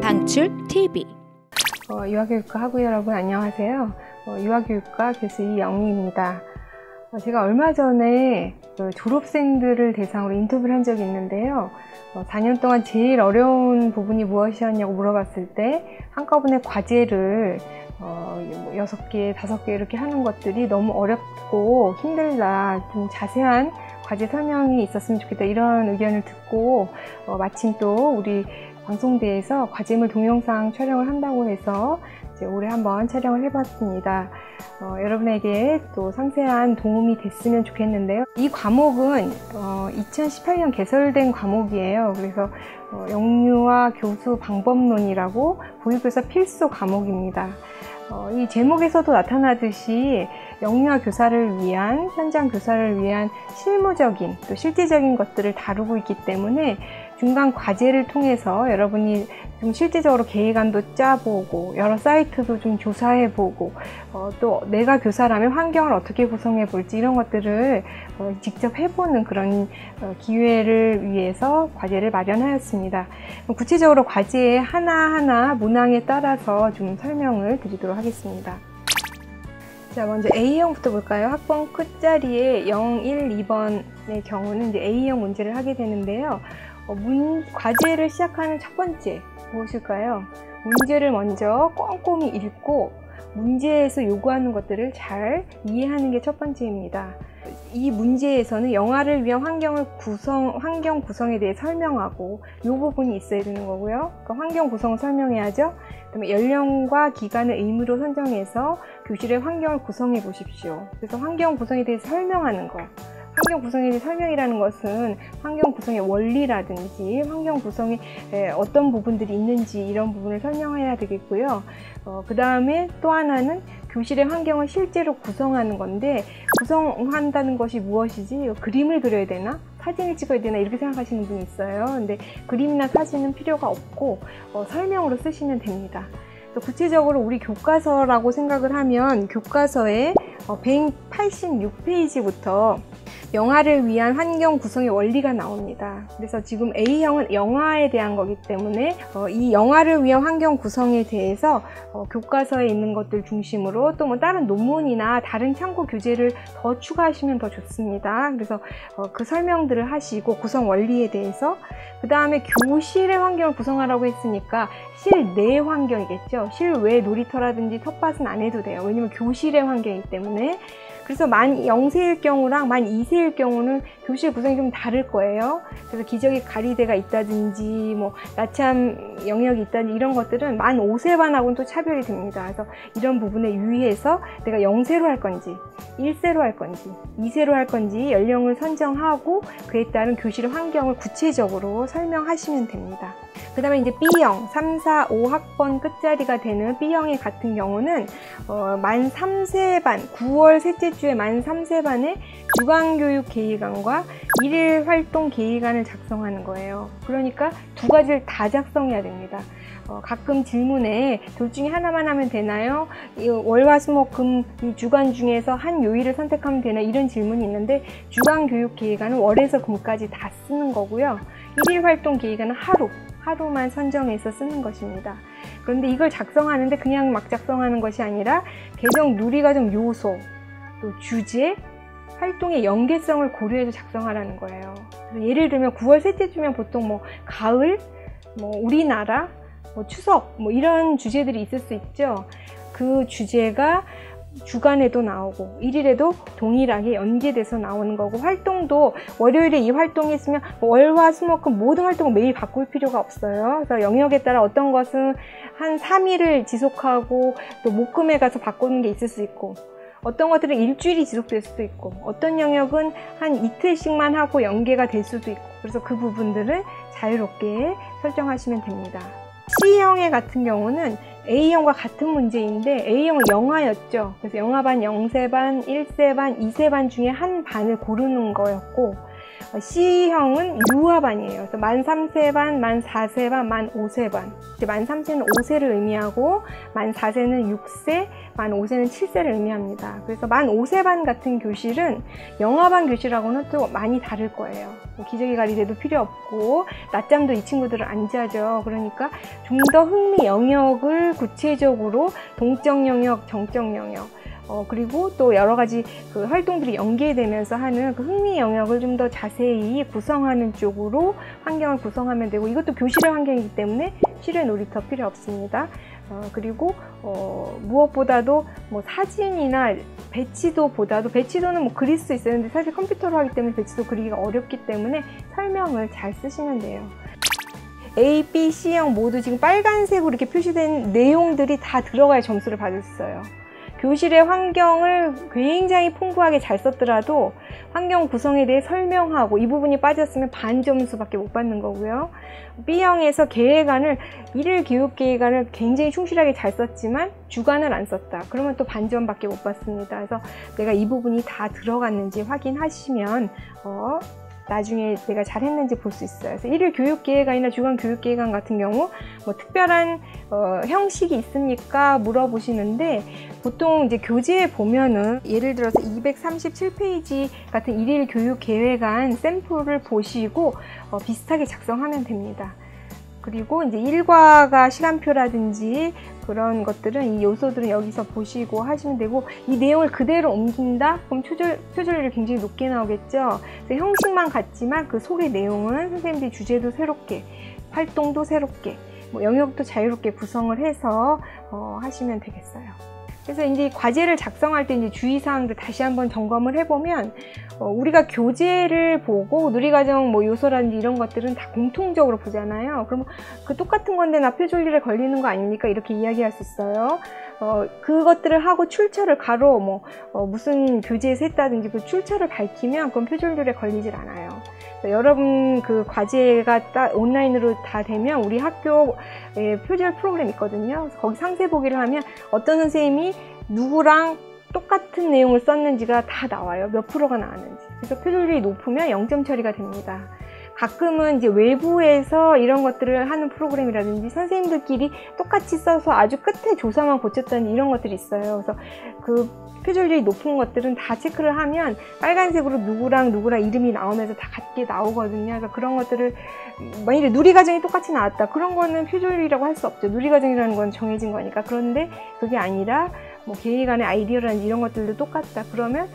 방출 TV. 유아교육과 학우 여러분 안녕하세요. 유아교육과 교수 이영희입니다. 제가 얼마 전에 졸업생들을 대상으로 인터뷰를 한 적이 있는데요. 4년 동안 제일 어려운 부분이 무엇이었냐고 물어봤을 때 한꺼번에 과제를 6개, 5개 이렇게 하는 것들이 너무 어렵고 힘들다. 좀 자세한 과제 설명이 있었으면 좋겠다. 이런 의견을 듣고 마침 또 우리 방송대에서 과제물 동영상 촬영을 한다고 해서 이제 올해 한번 촬영을 해봤습니다. 여러분에게 또 상세한 도움이 됐으면 좋겠는데요. 이 과목은 2018년 개설된 과목이에요. 그래서 영유아 교수 방법론이라고 보육교사 필수 과목입니다. 이 제목에서도 나타나듯이 영유아 교사를 위한, 현장 교사를 위한 실무적인 또 실제적인 것들을 다루고 있기 때문에 중간 과제를 통해서 여러분이 좀 실제적으로 계획안도 짜보고 여러 사이트도 좀 조사해보고 또 내가 교사라면 환경을 어떻게 구성해 볼지 이런 것들을 직접 해보는 그런 기회를 위해서 과제를 마련하였습니다. 구체적으로 과제 하나하나 문항에 따라서 좀 설명을 드리도록 하겠습니다. 자, 먼저 A형부터 볼까요? 학번 끝자리에 0, 1, 2번의 경우는 이제 A형 문제를 하게 되는데요. 과제를 시작하는 첫 번째 무엇일까요? 문제를 먼저 꼼꼼히 읽고 문제에서 요구하는 것들을 잘 이해하는 게 첫 번째입니다. 이 문제에서는 영아를 위한 환경 구성에 대해 설명하고 이 부분이 있어야 되는 거고요. 그러니까 환경 구성을 설명해야죠. 그다음에 연령과 기간을 의무로 선정해서 교실의 환경을 구성해 보십시오. 그래서 환경 구성에 대해서 설명하는 거. 환경 구성에 대한 설명이라는 것은 환경 구성의 원리라든지 환경 구성에 어떤 부분들이 있는지 이런 부분을 설명해야 되겠고요. 그 다음에 또 하나는 교실의 환경을 실제로 구성하는 건데 구성한다는 것이 무엇이지? 그림을 그려야 되나? 사진을 찍어야 되나? 이렇게 생각하시는 분이 있어요. 근데 그림이나 사진은 필요가 없고 설명으로 쓰시면 됩니다. 구체적으로 우리 교과서라고 생각을 하면 교과서의 186페이지부터 영아를 위한 환경 구성의 원리가 나옵니다. 그래서 지금 A형은 영아에 대한 거기 때문에 이 영아를 위한 환경 구성에 대해서 교과서에 있는 것들 중심으로 또 뭐 다른 논문이나 다른 참고 교재를 더 추가하시면 더 좋습니다. 그래서 그 설명들을 하시고 구성 원리에 대해서 그 다음에 교실의 환경을 구성하라고 했으니까 실내 환경이겠죠. 실외 놀이터라든지 텃밭은 안 해도 돼요. 왜냐면 교실의 환경이기 때문에. 그래서 만 0세일 경우랑 만 2세일 경우는 교실 구성이 좀 다를 거예요. 그래서 기저귀 가리대가 있다든지 뭐 나참 영역이 있다든지 이런 것들은 만 5세반하고는 또 차별이 됩니다. 그래서 이런 부분에 유의해서 내가 0세로 할 건지 1세로 할 건지 2세로 할 건지 연령을 선정하고 그에 따른 교실 환경을 구체적으로 설명하시면 됩니다. 그 다음에 이제 B형, 3, 4, 5학번 끝자리가 되는 B형의 같은 경우는 만 3세반, 9월 셋째 주에 만 3세반에 주간교육 계획안과 일일 활동 계획안을 작성하는 거예요. 그러니까 두 가지를 다 작성해야 됩니다. 가끔 질문에 둘 중에 하나만 하면 되나요? 월화수목금 이 주간 중에서 한 요일을 선택하면 되나요? 이런 질문이 있는데 주간교육계획안은 월에서 금까지 다 쓰는 거고요. 일일 활동 계획안은 하루만 선정해서 쓰는 것입니다. 그런데 이걸 작성하는데 그냥 막 작성하는 것이 아니라 개정 누리과정 요소, 또 주제, 활동의 연계성을 고려해서 작성하라는 거예요. 예를 들면 9월 셋째 주면 보통 뭐 가을, 뭐 우리나라, 뭐 추석 뭐 이런 주제들이 있을 수 있죠. 그 주제가 주간에도 나오고 일일에도 동일하게 연계돼서 나오는 거고 활동도 월요일에 이 활동이 있으면 월화 수목금 모든 활동을 매일 바꿀 필요가 없어요. 그래서 영역에 따라 어떤 것은 한 3일을 지속하고 또 목금에 가서 바꾸는 게 있을 수 있고 어떤 것들은 일주일이 지속될 수도 있고 어떤 영역은 한 이틀씩만 하고 연계가 될 수도 있고 그래서 그 부분들을 자유롭게 설정하시면 됩니다. C형의 같은 경우는 A형과 같은 문제인데 A형은 영아였죠. 그래서 영아반 0세반, 1세반, 2세반 중에 한 반을 고르는 거였고 C형은 유아반이에요. 그래서 만 3세반, 만 4세반, 만 5세반. 만 3세는 5세를 의미하고 만 4세는 6세, 만 5세는 7세를 의미합니다. 그래서 만 5세반 같은 교실은 영아반 교실하고는 또 많이 다를 거예요. 기저귀 가리대도 필요 없고 낮잠도 이 친구들은 안 자죠. 그러니까 좀 더 흥미 영역을 구체적으로 동적 영역, 정적 영역 그리고 또 여러 가지 그 활동들이 연계되면서 하는 그 흥미 영역을 좀 더 자세히 구성하는 쪽으로 환경을 구성하면 되고, 이것도 교실의 환경이기 때문에 실외 놀이터 필요 없습니다. 그리고 무엇보다도 뭐 사진이나 배치도보다도, 배치도는 뭐 그릴 수 있어요. 근데 사실 컴퓨터로 하기 때문에 배치도 그리기가 어렵기 때문에 설명을 잘 쓰시면 돼요. A, B, C형 모두 지금 빨간색으로 이렇게 표시된 내용들이 다 들어가야 점수를 받을 수 있어요. 교실의 환경을 굉장히 풍부하게 잘 썼더라도 환경 구성에 대해 설명하고 이 부분이 빠졌으면 반 점수밖에 못 받는 거고요. B형에서 계획안을, 일일 교육 계획안을 굉장히 충실하게 잘 썼지만 주간을 안 썼다. 그러면 또 반점밖에 못 받습니다. 그래서 내가 이 부분이 다 들어갔는지 확인하시면 나중에 내가 잘했는지 볼 수 있어요. 그래서 일일 교육계획안이나 주간 교육계획안 같은 경우 뭐 특별한 형식이 있습니까? 물어보시는데, 보통 이제 교재에 보면은 예를 들어서 237페이지 같은 일일 교육계획안 샘플을 보시고 비슷하게 작성하면 됩니다. 그리고 이제 일과가 시간표라든지 그런 것들은, 이 요소들은 여기서 보시고 하시면 되고, 이 내용을 그대로 옮긴다? 그럼 표절률이 굉장히 높게 나오겠죠. 그래서 형식만 같지만 그 속의 내용은 선생님들이 주제도 새롭게, 활동도 새롭게, 뭐 영역도 자유롭게 구성을 해서 하시면 되겠어요. 그래서 이제 과제를 작성할 때 이제 주의사항들 다시 한번 점검을 해보면, 우리가 교재를 보고 누리과정 뭐 요소라든지 이런 것들은 다 공통적으로 보잖아요. 그러면 그 똑같은 건데 나 표절률에 걸리는 거 아닙니까? 이렇게 이야기할 수 있어요. 그것들을 하고 출처를 가로 무슨 교재에서 했다든지 그 출처를 밝히면 그건 표절률에 걸리질 않아요. 여러분 그 과제가 딱 온라인으로 다 되면 우리 학교에 표절 프로그램 있거든요. 그래서 거기 상세 보기를 하면 어떤 선생님이 누구랑 똑같은 내용을 썼는지가 다 나와요. 몇 프로가 나왔는지. 그래서 표절률이 높으면 0점 처리가 됩니다. 가끔은 이제 외부에서 이런 것들을 하는 프로그램이라든지 선생님들끼리 똑같이 써서 아주 끝에 조사만 고쳤다는 이런 것들이 있어요. 그래서 그 표절률이 높은 것들은 다 체크를 하면 빨간색으로 누구랑 이름이 나오면서 다 같게 나오거든요. 그래서 그런 것들을, 만일에 누리과정이 똑같이 나왔다, 그런 거는 표절률이라고 할 수 없죠. 누리과정이라는 건 정해진 거니까. 그런데 그게 아니라 뭐 계획안의 아이디어라든지 이런 것들도 똑같다, 그러면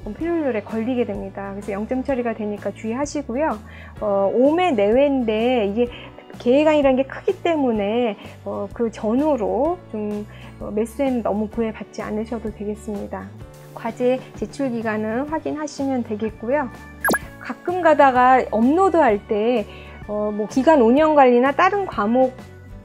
그럼 표절률에 걸리게 됩니다. 그래서 0점 처리가 되니까 주의하시고요. 5매 내외인데 이게 계획안이라는 게 크기 때문에 그 전후로 좀 매수엔 너무 구애받지 않으셔도 되겠습니다. 과제 제출 기간은 확인하시면 되겠고요. 가끔 가다가 업로드할 때 뭐 기간 운영 관리나 다른 과목,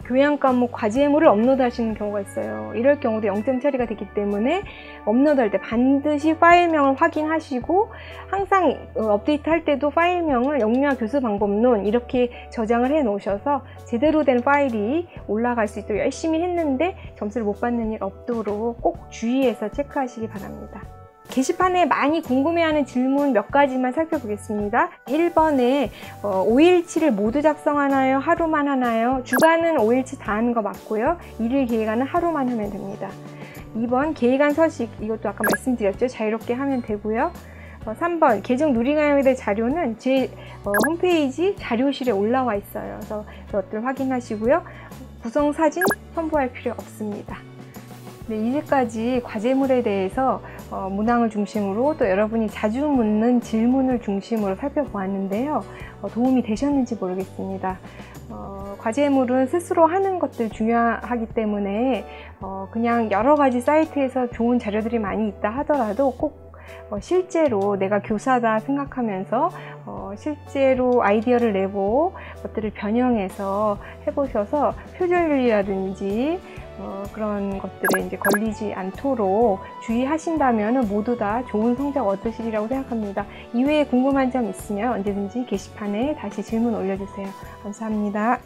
교양 과목 과제물을 업로드 하시는 경우가 있어요. 이럴 경우도 0점 처리가 되기 때문에 업로드할 때 반드시 파일명을 확인하시고, 항상 업데이트 할 때도 파일명을 영유아 교수 방법론 이렇게 저장을 해 놓으셔서 제대로 된 파일이 올라갈 수 있도록, 열심히 했는데 점수를 못 받는 일 없도록 꼭 주의해서 체크하시기 바랍니다. 게시판에 많이 궁금해하는 질문 몇 가지만 살펴보겠습니다. 1번에 5일치를 모두 작성하나요? 하루만 하나요? 주간은 5일치 다 하는 거 맞고요. 일일 계획안은 하루만 하면 됩니다. 2번 계획안 서식, 이것도 아까 말씀드렸죠. 자유롭게 하면 되고요. 3번 계정 누리과정에 대한 자료는 제 홈페이지 자료실에 올라와 있어요. 그래서 그것들 확인하시고요. 구성 사진 첨부할 필요 없습니다. 네, 이제까지 과제물에 대해서 문항을 중심으로 또 여러분이 자주 묻는 질문을 중심으로 살펴보았는데요. 도움이 되셨는지 모르겠습니다. 과제물은 스스로 하는 것들 중요하기 때문에 그냥 여러 가지 사이트에서 좋은 자료들이 많이 있다 하더라도 꼭 실제로 내가 교사다 생각하면서 실제로 아이디어를 내고 것들을 변형해서 해보셔서 표절률이라든지 그런 것들에 이제 걸리지 않도록 주의하신다면 모두 다 좋은 성적 얻으시리라고 생각합니다. 이외에 궁금한 점 있으면 언제든지 게시판에 다시 질문 올려주세요. 감사합니다.